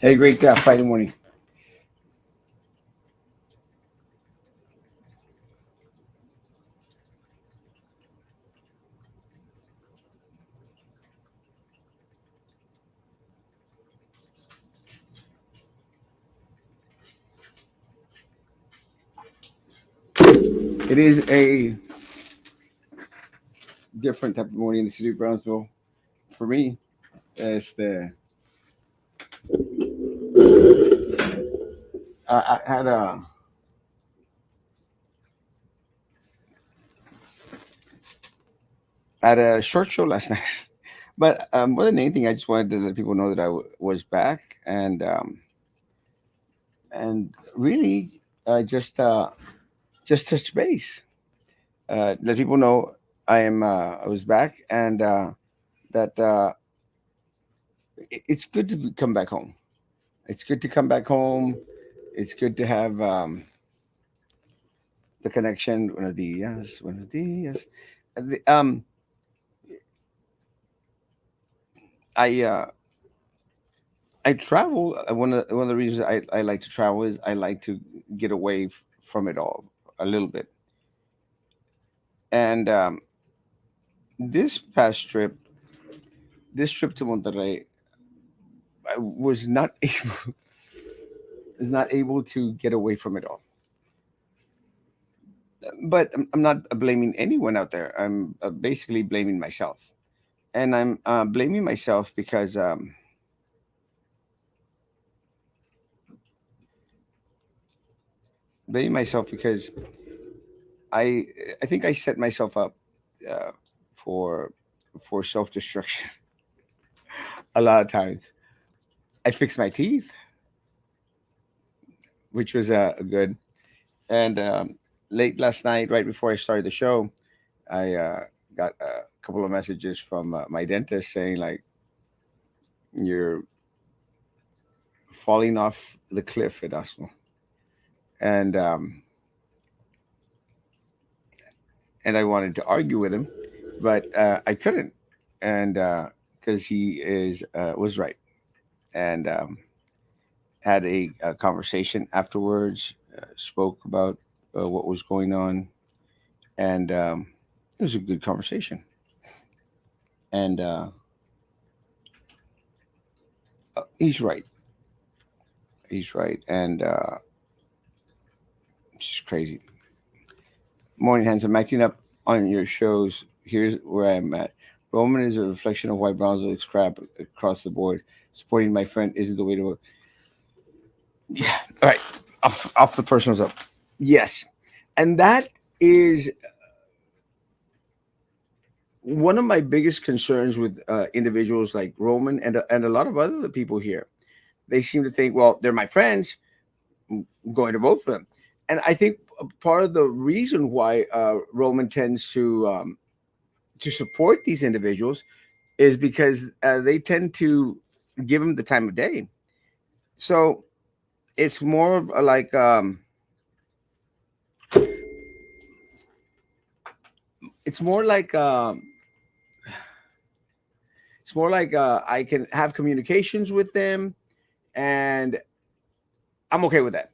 Hey, great Friday morning. It is a different type of morning in the city of Brownsville. For me, it's the I had a short show last night, but more than anything, I just wanted to let people know that was back and really just touch base. Let people know I was back and that it's good to come back home. It's good to come back home. It's good to have the connection. Buenos días, buenos días. The, I uh, I travel. One of the reasons I like to travel is I like to get away from it all a little bit. And this past trip, this trip to Monterrey, I was not able to get away from it all. But I'm not blaming anyone out there. I'm basically blaming myself, and I'm blaming myself because blaming myself because I I think I set myself up uh, for self destruction a lot of times. I fixed my teeth, which was good. And late last night, right before I started the show, I got a couple of messages from my dentist saying like, "You're falling off the cliff, Erasmo," and I wanted to argue with him, but I couldn't, and because he is was right, and had a conversation afterwards, spoke about what was going on, and it was a good conversation. And he's right. He's right, and it's just crazy. Morning, handsome. Acting up on your shows. Here's where I'm at. Roman is a reflection of why Brownsville is crap across the board. Supporting my friend isn't the way to work. Yeah. All right. Off the personals up. Yes, and that is one of my biggest concerns with individuals like Roman and a lot of other people here. They seem to think, well, they're my friends, I'm going to vote for them. And I think part of the reason why Roman tends to support these individuals is because they tend to give him the time of day. So it's more of like it's more like I can have communications with them, and I'm okay with that.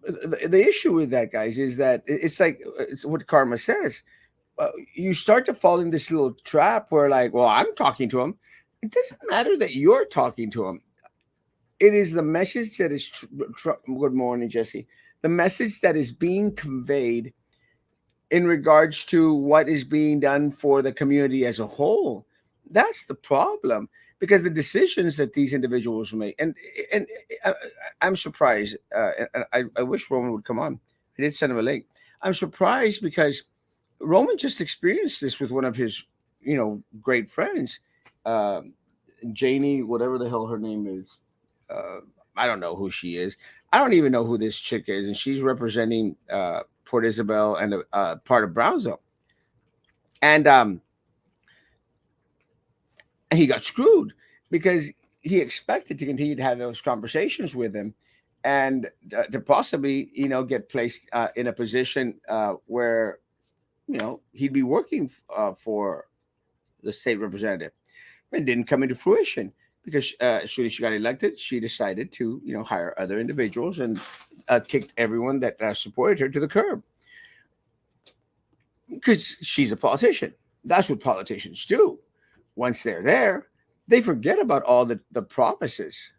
The issue with that, guys, is that it's like it's what karma says. You start to fall in this little trap where, like, well, I'm talking to him. It doesn't matter that you're talking to him. It is the message that is. Good morning, Jesse. The message that is being conveyed in regards to what is being done for the community as a whole. That's the problem because the decisions that these individuals make, and I, I'm surprised. And I wish Roman would come on. I did send him a link. I'm surprised because Roman just experienced this with one of his, great friends, uh, Janie, whatever the hell her name is. Uh, I don't know who she is. I don't even know who this chick is, and she's representing Port Isabel and part of Brownsville. And he got screwed because he expected to continue to have those conversations with him and to possibly, get placed in a position where, he'd be working for the state representative. It didn't come into fruition because as soon as she got elected, she decided to, hire other individuals and kicked everyone that supported her to the curb because she's a politician. That's what politicians do. Once they're there, they forget about all the promises,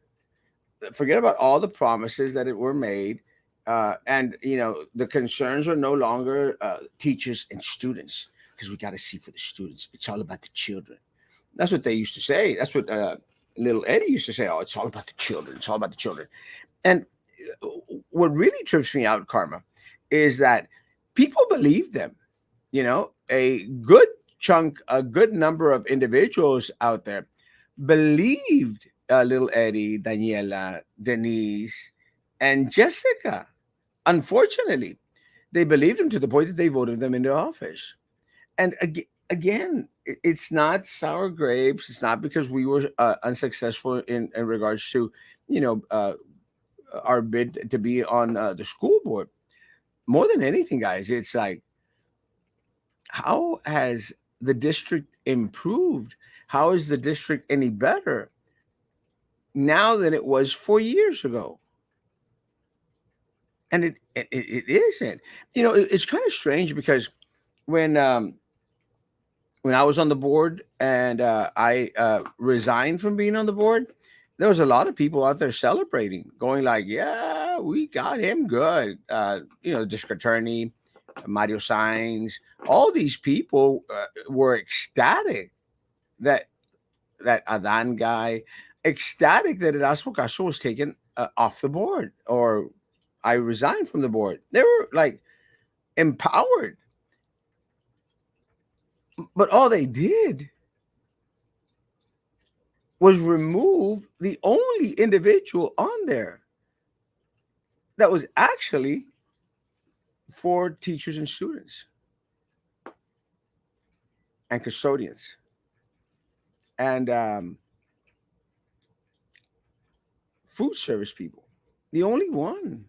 forget about all the promises that were made. And the concerns are no longer teachers and students, because we got to see for the students. It's all about the children. That's what they used to say. That's what little Eddie used to say. Oh, it's all about the children. It's all about the children. And what really trips me out, Karma, is that people believe them. A good number of individuals out there believed little Eddie, Daniela, Denise, and Jessica. Unfortunately, they believed them to the point that they voted them into office. And again, it's not sour grapes. It's not because we were unsuccessful in regards to, you know, uh, our bid to be on the school board. More than anything, guys, it's like, how has the district improved? How is the district any better now than it was 4 years ago? And it isn't. It's kind of strange because when when I was on the board and I resigned from being on the board, there was a lot of people out there celebrating, going like, "Yeah, we got him good." District attorney Mario Signs, all these people were ecstatic that Adan guy, ecstatic that Erasmo Castro was taken off the board, or I resigned from the board. They were like empowered, but all they did was remove the only individual on there that was actually for teachers and students and custodians and food service people. The only one.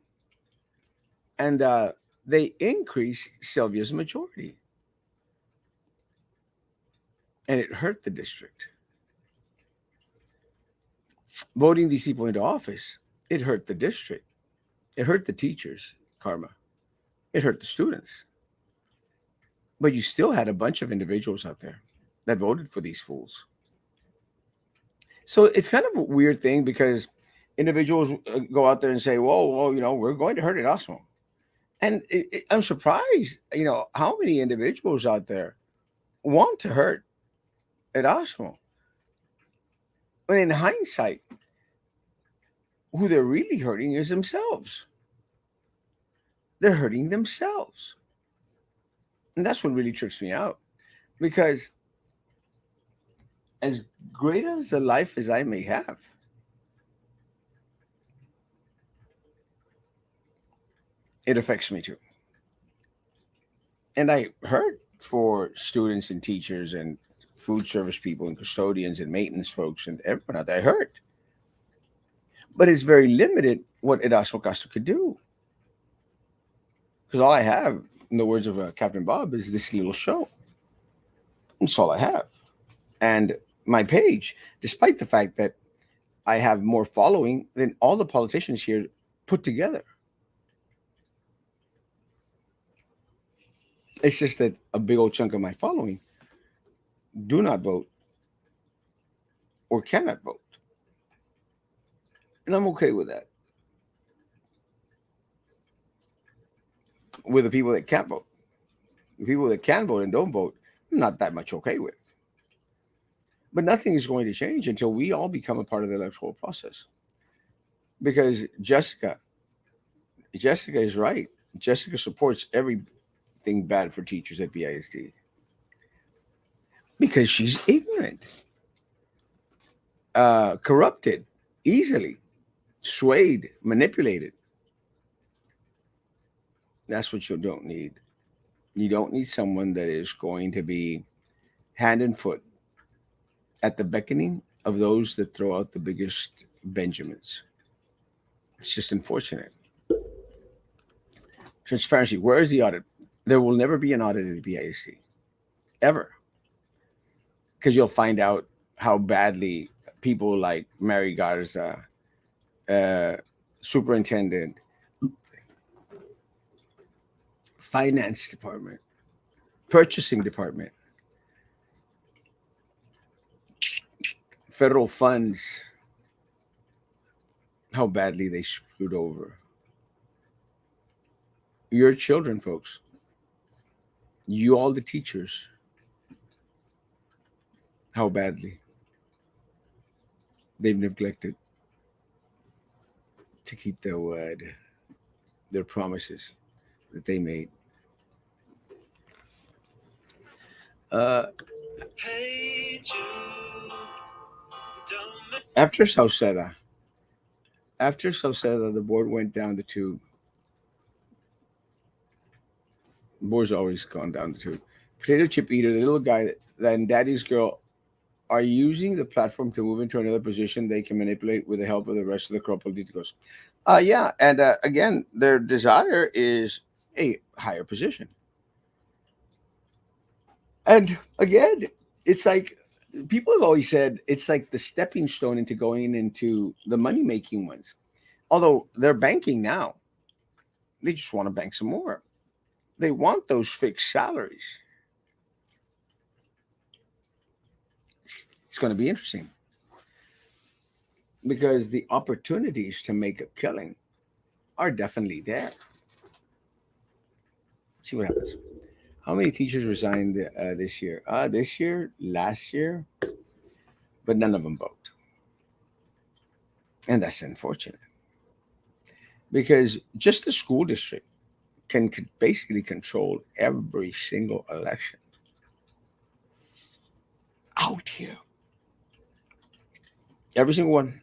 And they increased Sylvia's majority. And it hurt the district. Voting these people into office, it hurt the district. It hurt the teachers, Karma. It hurt the students. But you still had a bunch of individuals out there that voted for these fools. So it's kind of a weird thing because individuals go out there and say, "Whoa, we're going to hurt it also." And I'm surprised, how many individuals out there want to hurt Erasmo. But in hindsight, who they're really hurting is themselves. They're hurting themselves. And that's what really trips me out. Because as great as a life as I may have, it affects me too. And I hurt for students and teachers and food service people and custodians and maintenance folks and everyone out there. I hurt. But it's very limited what Erasmo Castro could do. Because all I have, in the words of Captain Bob, is this little show. That's all I have. And my page, despite the fact that I have more following than all the politicians here put together. It's just that a big old chunk of my following do not vote or cannot vote. And I'm okay with that. With the people that can't vote. The people that can vote and don't vote, I'm not that much okay with. But nothing is going to change until we all become a part of the electoral process. Because Jessica is right. Jessica supports everything bad for teachers at BISD. Because she's ignorant, corrupted, easily, swayed, manipulated. That's what you don't need. You don't need someone that is going to be hand and foot at the beckoning of those that throw out the biggest Benjamins. It's just unfortunate. Transparency. Where is the audit? There will never be an audit at BISD. Ever. Because you'll find out how badly people like Mary Garza, uh, superintendent, finance department, purchasing department, federal funds, how badly they screwed over your children, folks. You all the teachers, how badly they've neglected to keep their word, their promises that they made. Uh, after Sauceda, after Sauceda, the board went down to two. The board's always gone down to two. Potato chip eater, the little guy that and Daddy's girl are using the platform to move into another position they can manipulate with the help of the rest of the corrupt politicos. Yeah, and again, their desire is a higher position. And again, it's like people have always said it's like the stepping stone into going into the money making ones. Although they're banking now, they just want to bank some more. They want those fixed salaries. It's going to be interesting because the opportunities to make a killing are definitely there. See what happens. How many teachers resigned this year? This year, last year, but none of them vote. And that's unfortunate because just the school district can basically control every single election out here. Every single one.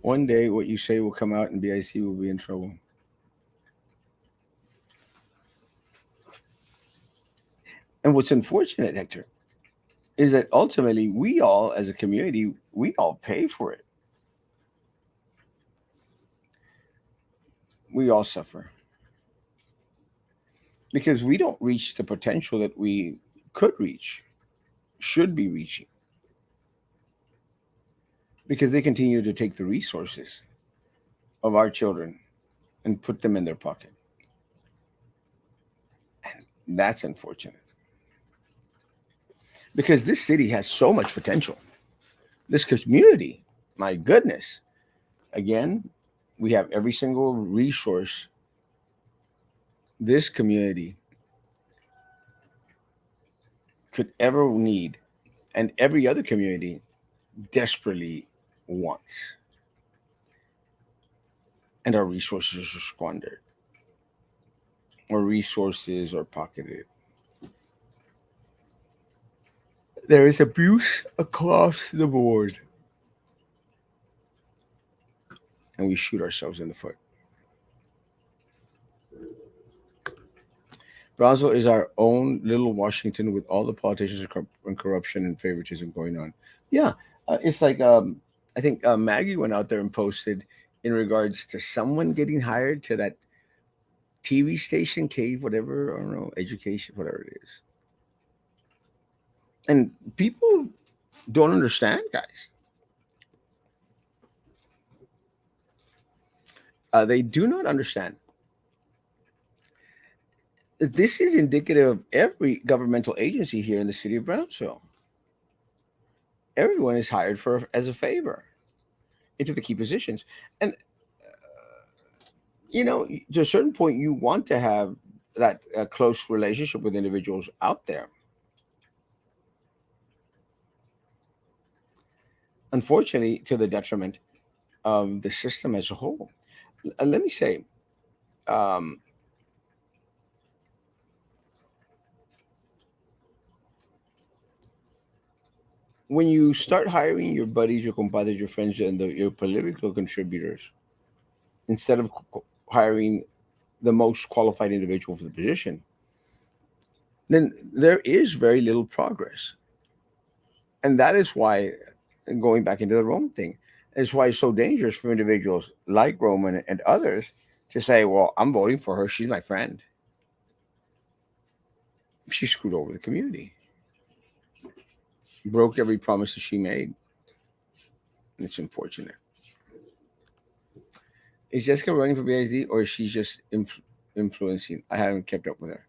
One day, what you say will come out and BIC will be in trouble. And what's unfortunate, Hector, is that ultimately we all, as a community, we all pay for it. We all suffer because we don't reach the potential that we could reach, should be reaching, because they continue to take the resources of our children and put them in their pocket. And that's unfortunate because this city has so much potential. This community, my goodness, again, we have every single resource this community could ever need, and every other community desperately wants. And our resources are squandered, our resources are pocketed. There is abuse across the board, and we shoot ourselves in the foot. Brazil is our own little Washington with all the politicians and corruption and favoritism going on. Yeah, it's like I think Maggie went out there and posted in regards to someone getting hired to that TV station, Cave, whatever, I don't know, education, whatever it is. And people don't understand, guys. They do not understand. This is indicative of every governmental agency here in the city of Brownsville. Everyone is hired for as a favor into the key positions, and to a certain point, you want to have that close relationship with individuals out there. Unfortunately, to the detriment of the system as a whole. Let me say, um, when you start hiring your buddies, your compadres, your friends, and your political contributors, instead of hiring the most qualified individual for the position, then there is very little progress. And that is why, and going back into the Roman thing, is why it's so dangerous for individuals like Roman and others to say, well, I'm voting for her. She's my friend. She screwed over the community. broke every promise that she made. And it's unfortunate. Is Jessica running for BISD or is she just influencing? I haven't kept up with her.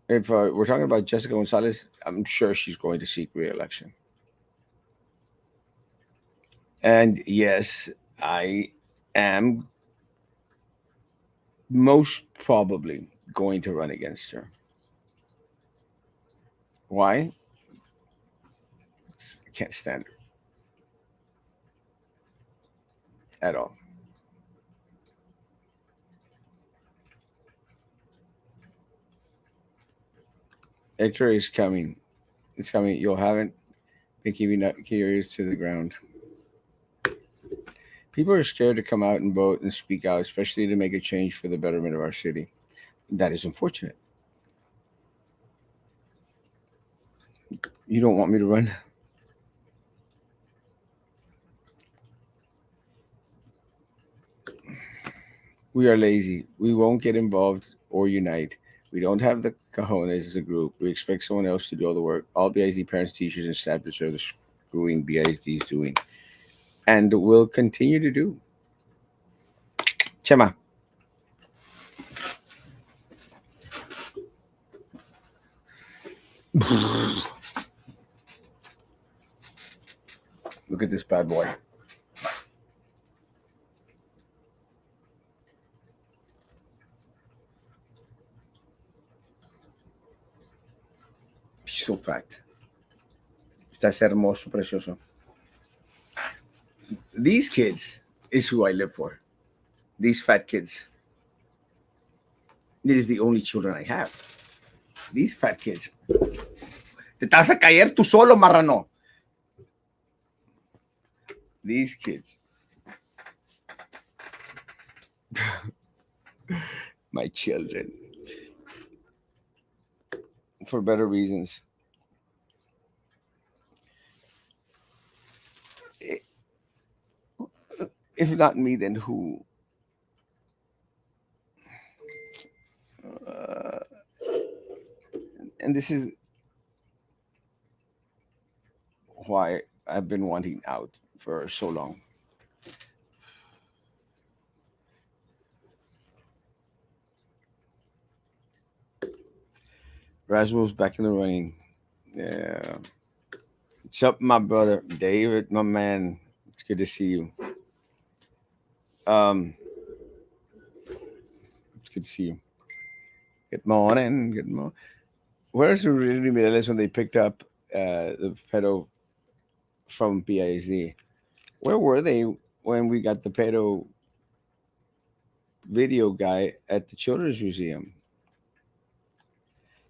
If we're talking about Jessica Gonzalez, I'm sure she's going to seek re-election. And yes, I am most probably going to run against her. Why? I can't stand her at all. Hector is coming. It's coming. You'll haven't been keeping your ears to the ground. People are scared to come out and vote and speak out, especially to make a change for the betterment of our city. That is unfortunate. You don't want me to run? We are lazy. We won't get involved or unite. We don't have the cojones as a group. We expect someone else to do all the work. All BISD parents, teachers, and staff deserve the screwing BISD is doing and will continue to do. Chema, look at this bad boy. He's so fat. Estás hermoso, precioso. These kids is who I live for. These fat kids. It is the only children I have. These fat kids. Te vas a caer tú solo, marrano. These kids. My children. For better reasons. If not me, then who? Uh, and this is why I've been wanting out for so long. Erasmo's back in the running. Yeah. What's up, my brother David, my man? It's good to see you. Um, it's good to see you. Good morning. Good morning. Where's the really Mireles when they picked up the pedo from BIZ? Where were they when we got the pedo video guy at the Children's Museum?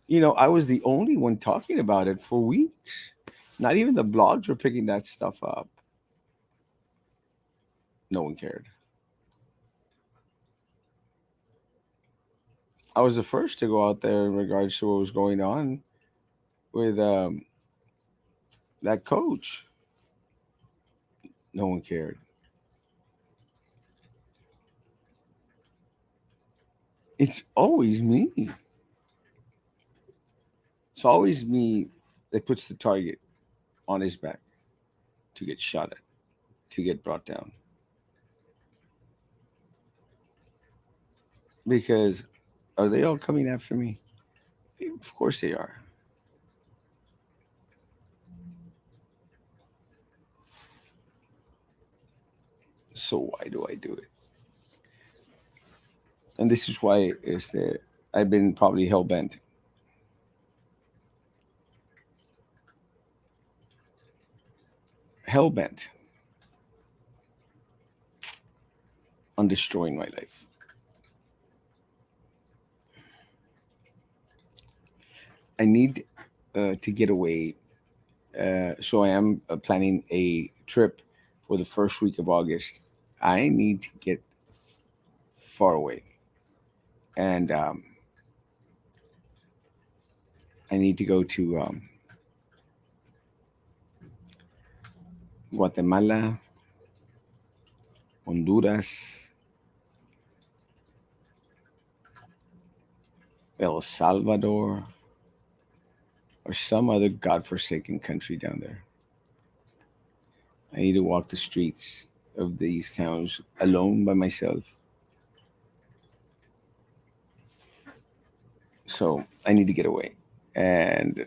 I was the only one talking about it for weeks. Not even the blogs were picking that stuff up. No one cared. I was the first to go out there in regards to what was going on with that coach. No one cared. It's always me. It's always me that puts the target on his back to get shot at, to get brought down. Because are they all coming after me? Of course they are. So why do I do it? And this is why is that I've been probably hell bent on destroying my life. I need to get away. So I am planning a trip for the first week of August. I need to get far away. And I need to go to Guatemala, Honduras, El Salvador, or some other godforsaken country down there. I need to walk the streets of these towns alone by myself. So I need to get away, and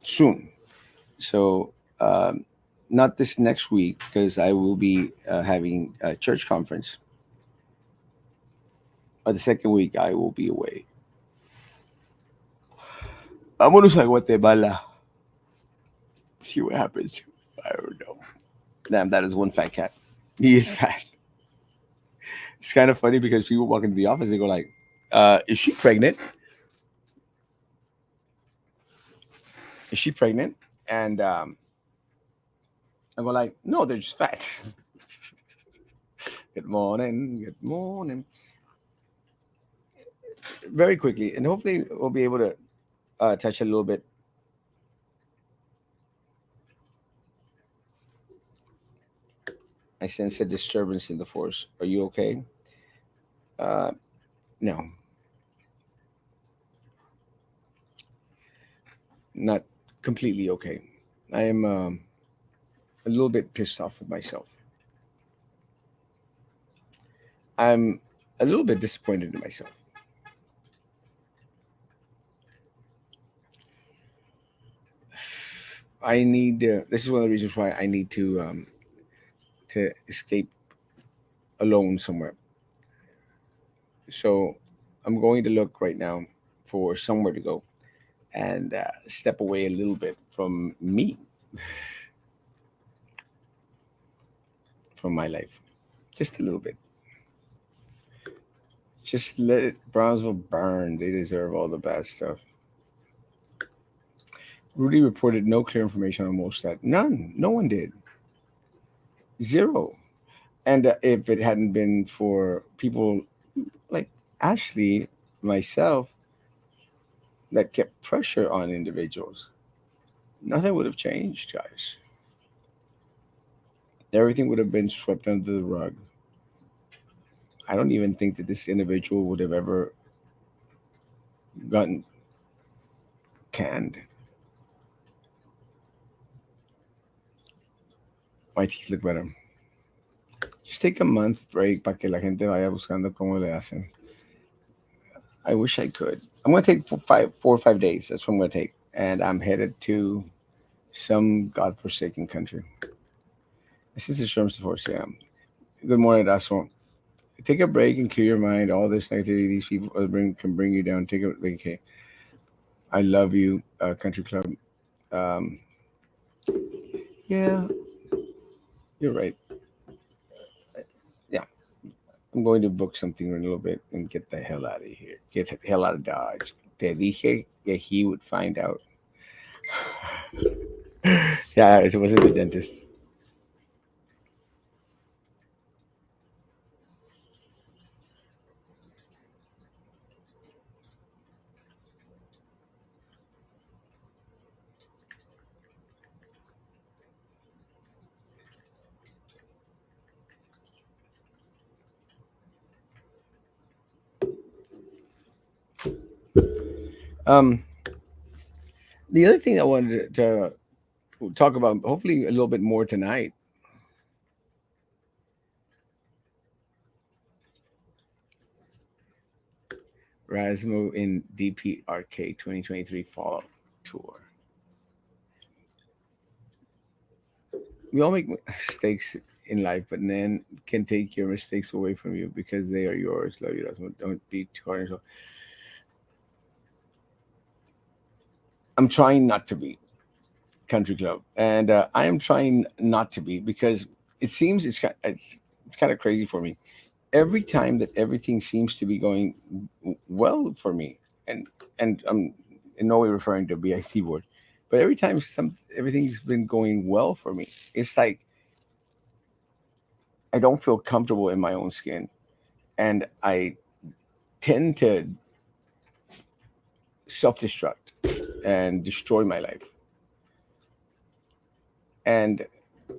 soon. So not this next week because I will be having a church conference. But the second week I will be away. Vámonos a Guatemala. See what happens. I don't know. Damn, that is one fat cat. He is fat. It's kind of funny because people walk into the office and go like, "Is she pregnant? Is she pregnant?" And I go like, "No, they're just fat." Good morning. Good morning. Very quickly, and hopefully we'll be able to touch a little bit. I sense a disturbance in the force. Are you okay? Uh, no, not completely okay. I am a little bit pissed off with myself. I'm a little bit disappointed in myself. I need. This is one of the reasons why I need to escape alone somewhere. So I'm going to look right now for somewhere to go and step away a little bit from me, from my life, just a little bit. Just let Brownsville burn. They deserve all the bad stuff. Rudy reported no clear information on Mostat. None. No one did. Zero. And if it hadn't been for people like Ashley, myself, that kept pressure on individuals, nothing would have changed, guys. Everything would have been swept under the rug. I don't even think that this individual would have ever gotten canned. My teeth look better. Just take a month break para que la gente vaya buscando cómo le hacen. I wish I could. I'm gonna take 4 or 5 days. That's what I'm gonna take, and I'm headed to some godforsaken country. This is Sherms Force. Yeah. Good morning, Erasmo. Take a break and clear your mind. All this negativity, these people can bring you down. Take a break. Okay. I love you, Country Club. Um, yeah, you're right. Yeah, I'm going to book something in a little bit and get the hell out of here. Get the hell out of Dodge. Te dije que he would find out. Yeah, it wasn't the dentist. Um, the other thing I wanted to talk about, hopefully a little bit more tonight. Erasmo in DPRK 2023 Fall Tour. We all make mistakes in life, but then can take your mistakes away from you because they are yours. Love you, Erasmo. Don't be too hard on yourself. I'm trying not to be Country Club, and I am trying not to be because it seems it's kind of crazy for me. Every time that everything seems to be going well for me, and I'm in no way referring to BIC board, but every time everything's been going well for me, it's like I don't feel comfortable in my own skin, and I tend to self destruct and destroy my life. And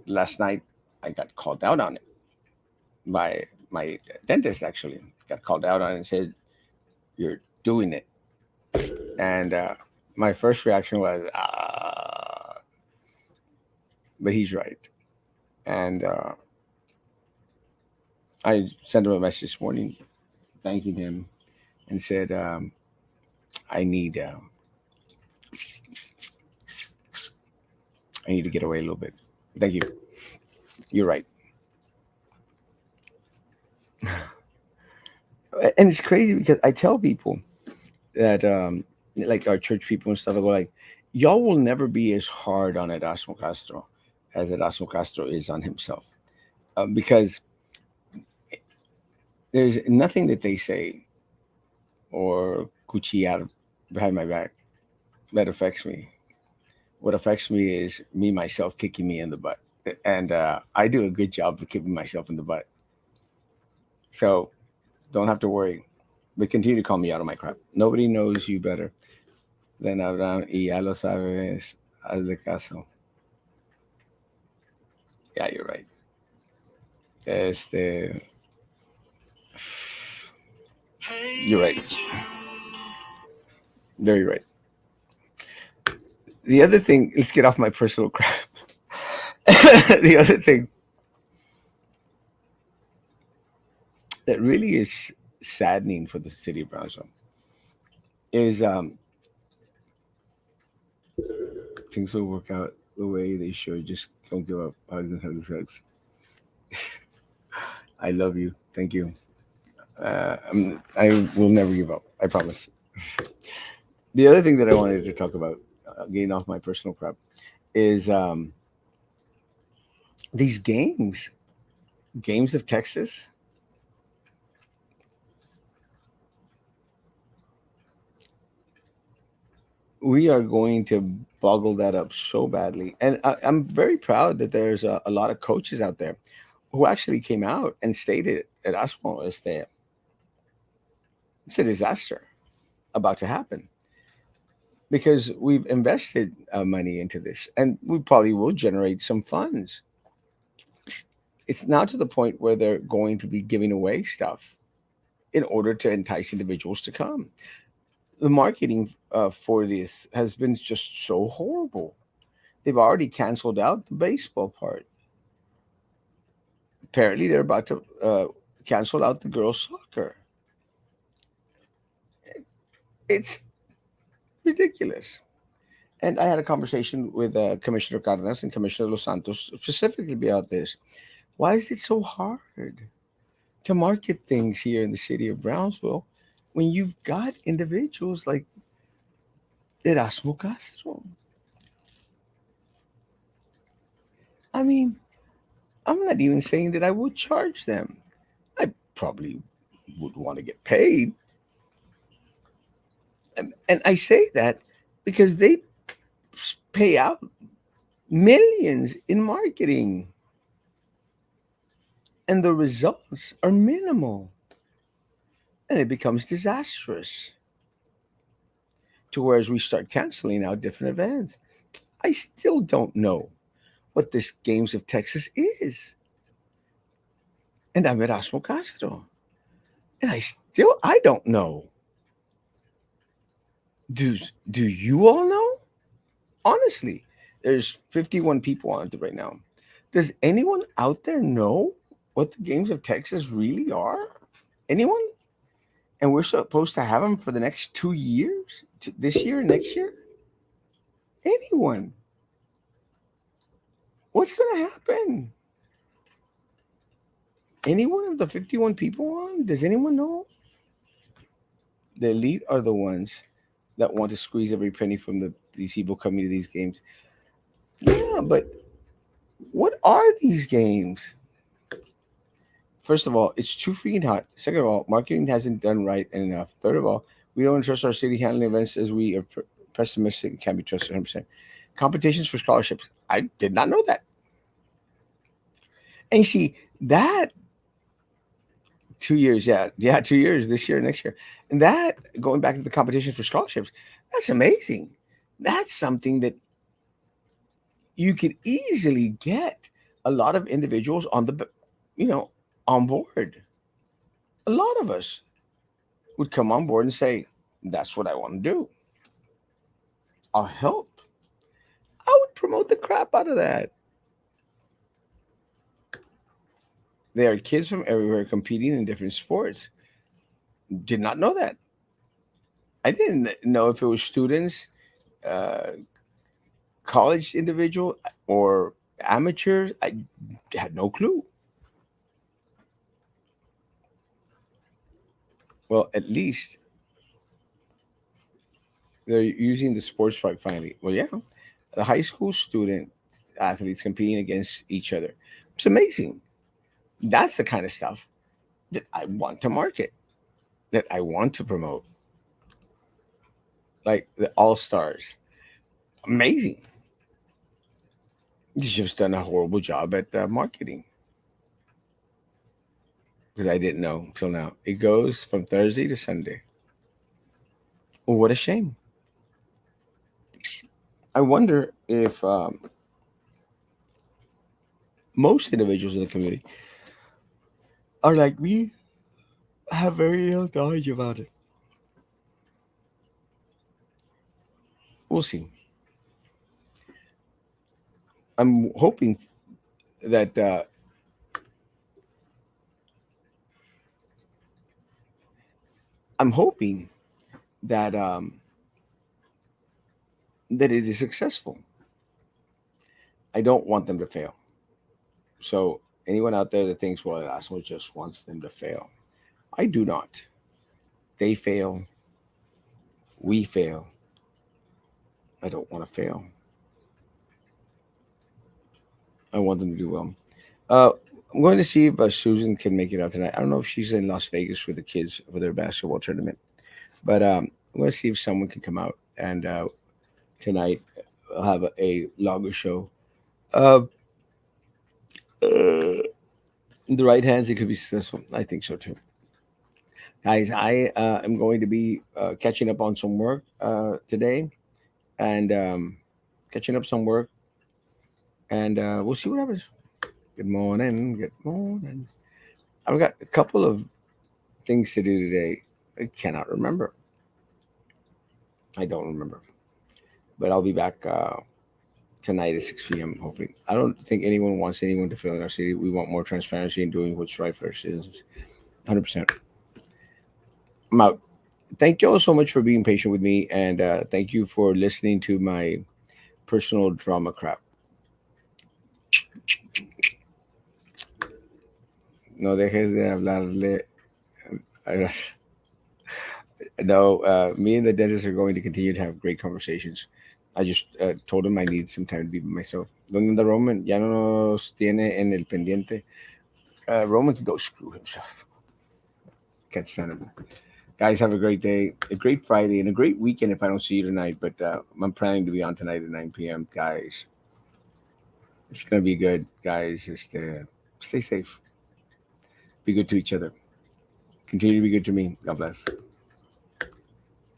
last night I got called out on it by my dentist. Actually, got called out on it and said, "You're doing it." And My first reaction was, but he's right. And I sent him a message this morning thanking him and said, I need I need to get away a little bit. Thank you. You're right. And it's crazy because I tell people that, like our church people and stuff, I go like, y'all will never be as hard on Erasmo Castro as Erasmo Castro is on himself, because there's nothing that they say or cuchillar behind my back that affects me. What affects me is me myself kicking me in the butt, and I do a good job of kicking myself in the butt. So don't have to worry. But continue to call me out on my crap. Nobody knows you better than Abraham, y ya lo sabes, haz de caso. Yeah, you're right. Este, you're right. Very right. The other thing, let's get off my personal crap. The other thing that really is saddening for the city of Brownsville is, things will work out the way they should. Just don't give up. Hugs and hugs, hugs. I love you. Thank you. I will never give up. I promise. The other thing that I wanted to talk about, getting off my personal crap, is these games of Texas. We are going to boggle that up so badly, and I'm very proud that there's a lot of coaches out there who actually came out and stated at Erasmo is that it's a disaster about to happen because we've invested money into this, and we probably will generate some funds. It's now to the point where they're going to be giving away stuff in order to entice individuals to come. The marketing for this has been just so horrible. They've already canceled out the baseball part. Apparently, they're about to cancel out the girls' soccer. It's ridiculous. And I had a conversation with Commissioner Cardenas and Commissioner Los Santos specifically about this. Why is it so hard to market things here in the city of Brownsville when you've got individuals like Erasmo Castro? I mean, I'm not even saying that I would charge them. I probably would want to get paid. And I say that because they pay out millions in marketing and the results are minimal and it becomes disastrous to whereas we start canceling out different events. I still don't know what this Games of Texas is. And I'm Erasmo Castro. And I don't know. Do do you all know? Honestly, there's 51 people on it right now. Does anyone out there know what the Games of Texas really are? Anyone? And we're supposed to have them for the next 2 years, this year and next year. Anyone? What's going to happen? Anyone of the 51 people on? Does anyone know? The elite are the ones that want to squeeze every penny from these people coming to these games. Yeah, but what are these games? First of all, it's too freaking hot. Second of all, marketing hasn't done right enough. Third of all, we don't trust our city handling events as we are pessimistic and can't be trusted 100%. Competitions for scholarships. I did not know that. And you see, that 2 years, yeah, 2 years, this year, next year. And that, going back to the competition for scholarships, that's amazing. That's something that you could easily get a lot of individuals on you know, on board. A lot of us would come on board and say, that's what I want to do. I'll help. I would promote the crap out of that. There are kids from everywhere competing in different sports. Did not know that. I didn't know if it was students, uh, college individual, or amateurs. I had no clue. Well, at least they're using the sports park finally. Well, yeah, the high school student athletes competing against each other. It's amazing. That's the kind of stuff that I want to market, that I want to promote. Like the all stars, amazing. He's just done a horrible job at marketing because I didn't know until now. It goes from Thursday to Sunday. Well, what a shame. I wonder if most individuals in the community are like me, have very little knowledge about it. We'll see. I'm hoping that I'm hoping that that it is successful. I don't want them to fail. So anyone out there that thinks, well, Erasmo just wants them to fail, I do not. They fail, we fail. I don't want to fail. I want them to do well. Uh, I'm going to see if Susan can make it out tonight. I don't know if she's in Las Vegas for the kids for their basketball tournament, but I'm going to see if someone can come out and tonight I'll have a longer show. Uh, in the right hands, it could be successful. I think so too. Guys, I am going to be catching up on some work today and catching up some work, and we'll see what happens. Good morning. Good morning. I've got a couple of things to do today. I cannot remember. I don't remember. But I'll be back tonight at 6 p.m. Hopefully. I don't think anyone wants anyone to fail in our city. We want more transparency and doing what's right for our citizens. 100%. I'm out. Thank you all so much for being patient with me. And thank you for listening to my personal drama crap. No dejes de hablarle. No, me and the dentist are going to continue to have great conversations. I just told him I need some time to be by myself. ¿Dónde anda Roman? Ya no nos tiene en el pendiente. Roman can go screw himself. Can't stand him. Guys, have a great day, a great Friday, and a great weekend if I don't see you tonight. But I'm planning to be on tonight at 9 p.m. Guys, it's going to be good. Guys, just stay safe. Be good to each other. Continue to be good to me. God bless.